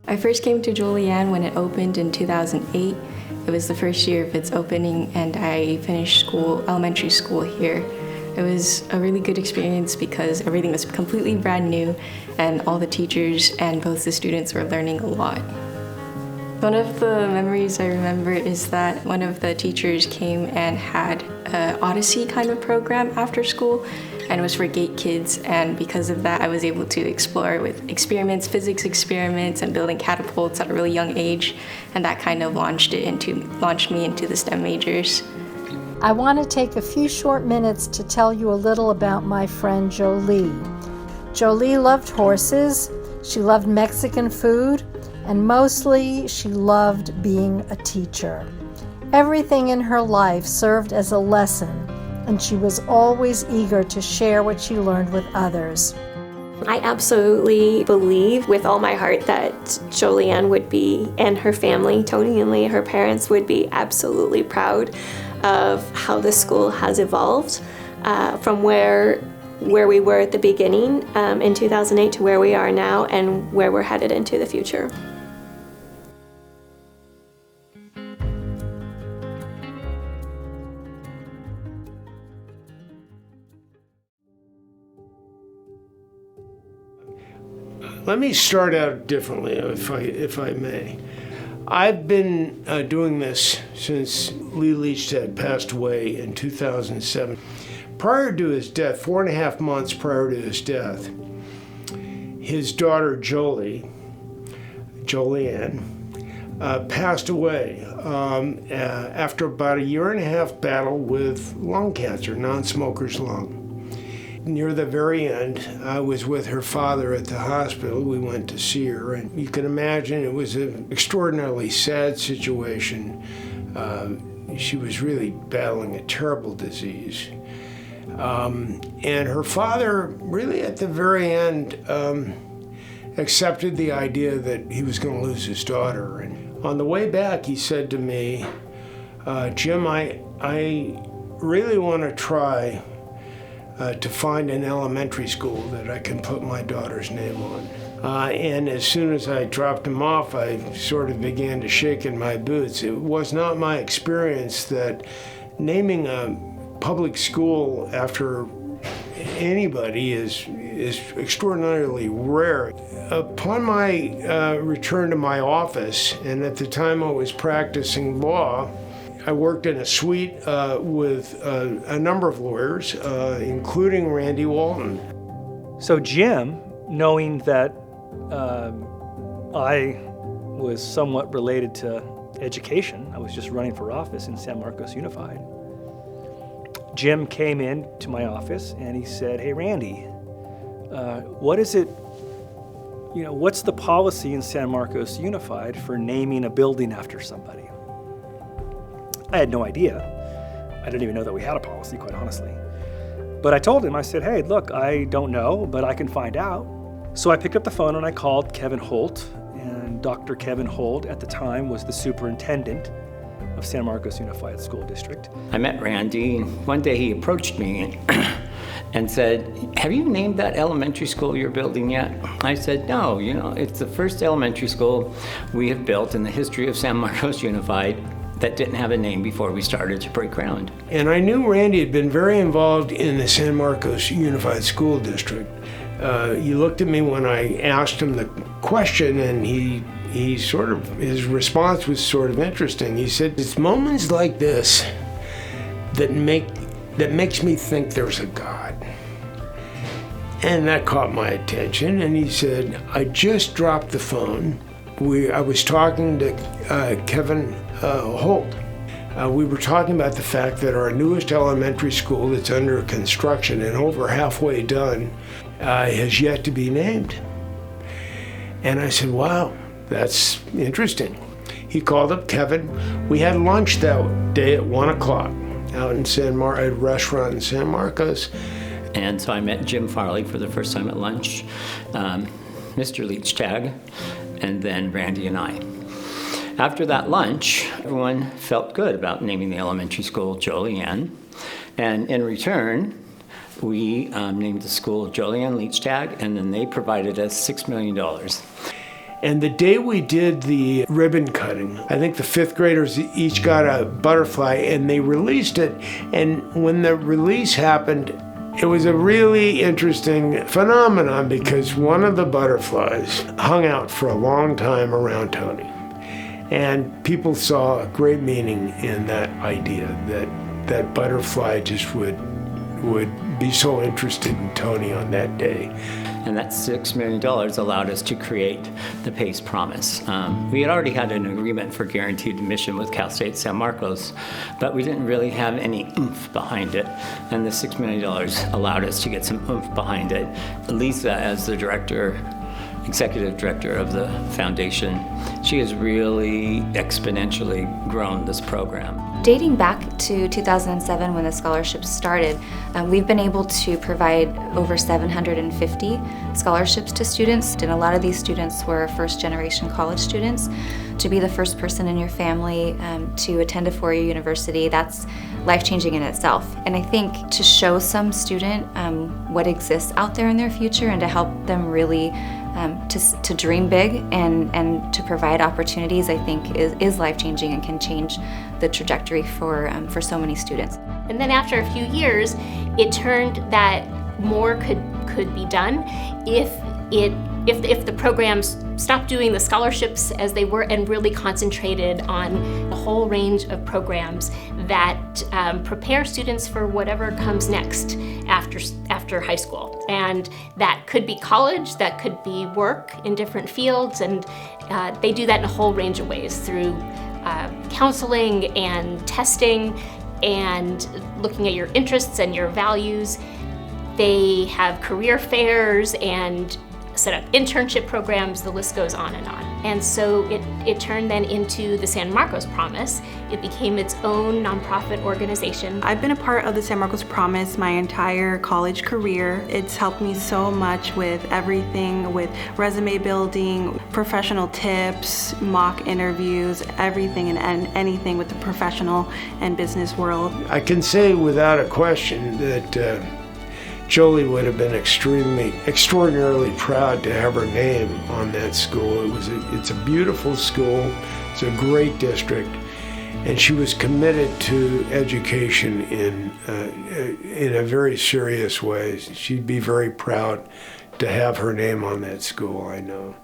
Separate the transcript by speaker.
Speaker 1: I first came to Julian when it opened in 2008. It was the first year of its opening, and I finished elementary school here. It was a really good experience because everything was completely brand new, and all the teachers and both the students were learning a lot. One of the memories I remember is that one of the teachers came and had an Odyssey kind of program after school, and it was for GATE kids, and because of that I was able to explore with experiments, physics experiments, and building catapults at a really young age, and that kind of launched me into the STEM majors.
Speaker 2: I want to take a few short minutes to tell you a little about my friend Jolie. Jolie loved horses, she loved Mexican food, and mostly she loved being a teacher. Everything in her life served as a lesson, and she was always eager to share what she learned with others.
Speaker 3: I absolutely believe with all my heart that Jolianne would be, and her family, Tony and Lee, her parents, would be absolutely proud of how the school has evolved from where we were at the beginning in 2008 to where we are now and where we're headed into the future.
Speaker 4: Let me start out differently, if I may. I've been doing this since Lee Leachstad passed away in 2007. Prior to his death, 4.5 months prior to his death, his daughter Jolianne, passed away after about a 1.5-year battle with lung cancer, non-smoker's lung. Near the very end, I was with her father at the hospital. We went to see her, and you can imagine it was an extraordinarily sad situation. She was really battling a terrible disease. And her father, really at the very end, accepted the idea that he was going to lose his daughter. And on the way back, he said to me, Jim, I really want to try to find an elementary school that I can put my daughter's name on. And as soon as I dropped him off, I sort of began to shake in my boots. It was not my experience that naming a public school after anybody is extraordinarily rare. Upon my return to my office, and at the time I was practicing law, I worked in a suite with a number of lawyers, including Randy Walton.
Speaker 5: So Jim, knowing that I was somewhat related to education, I was just running for office in San Marcos Unified, Jim came in to my office and he said, "Hey Randy, what's the policy in San Marcos Unified for naming a building after somebody?" I had no idea. I didn't even know that we had a policy, quite honestly. But I told him, I said, "Hey, look, I don't know, but I can find out." So I picked up the phone and I called Kevin Holt, and Dr. Kevin Holt at the time was the superintendent of San Marcos Unified School District.
Speaker 6: I met Randy, and one day he approached me and said, "Have you named that elementary school you're building yet?" I said, "No, it's the first elementary school we have built in the history of San Marcos Unified that didn't have a name before we started to break ground."
Speaker 4: And I knew Randy had been very involved in the San Marcos Unified School District. He looked at me when I asked him the question, and his response was sort of interesting. He said, "It's moments like this that makes me think there's a God." And that caught my attention, and he said, "I just dropped the phone. I was talking to Kevin Holt. We were talking about the fact that our newest elementary school that's under construction and over halfway done has yet to be named." And I said, "Wow, that's interesting." He called up Kevin. We had lunch that day at 1 o'clock out in at a restaurant in San Marcos.
Speaker 6: And so I met Jim Farley for the first time at lunch, Mr. Leachstad, and then Randy and I. After that lunch, everyone felt good about naming the elementary school Jolianne. And in return, we named the school Jolianne Leachstad, and then they provided us $6 million.
Speaker 4: And the day we did the ribbon cutting, I think the 5th graders each got a butterfly and they released it. And when the release happened, it was a really interesting phenomenon because one of the butterflies hung out for a long time around Tony. And people saw great meaning in that idea that that butterfly just would be so interested in Tony on that day.
Speaker 6: And that $6 million allowed us to create the PACE Promise. We had already had an agreement for guaranteed admission with Cal State San Marcos, but we didn't really have any oomph behind it. And the $6 million allowed us to get some oomph behind it. Lisa, as the executive director of the foundation, she has really exponentially grown this program.
Speaker 7: Dating back to 2007 when the scholarships started, we've been able to provide over 750 scholarships to students, and a lot of these students were first-generation college students. To be the first person in your family to attend a four-year university, that's life-changing in itself. And I think to show some student what exists out there in their future and to help them really to dream big and to provide opportunities, I think is life-changing and can change the trajectory for so many students.
Speaker 8: And then after a few years, it turned that more could be done if the programs stopped doing the scholarships as they were and really concentrated on a whole range of programs that prepare students for whatever comes next after high school. And that could be college, that could be work in different fields, and they do that in a whole range of ways through counseling and testing and looking at your interests and your values. They have career fairs and set up internship programs, the list goes on and on. And so it turned then into the San Marcos Promise. It became its own nonprofit organization.
Speaker 9: I've been a part of the San Marcos Promise my entire college career. It's helped me so much with everything, with resume building, professional tips, mock interviews, everything and anything with the professional and business world.
Speaker 4: I can say without a question that Jolie would have been extraordinarily proud to have her name on that school. It's a beautiful school, it's a great district, and she was committed to education in a very serious way. She'd be very proud to have her name on that school, I know.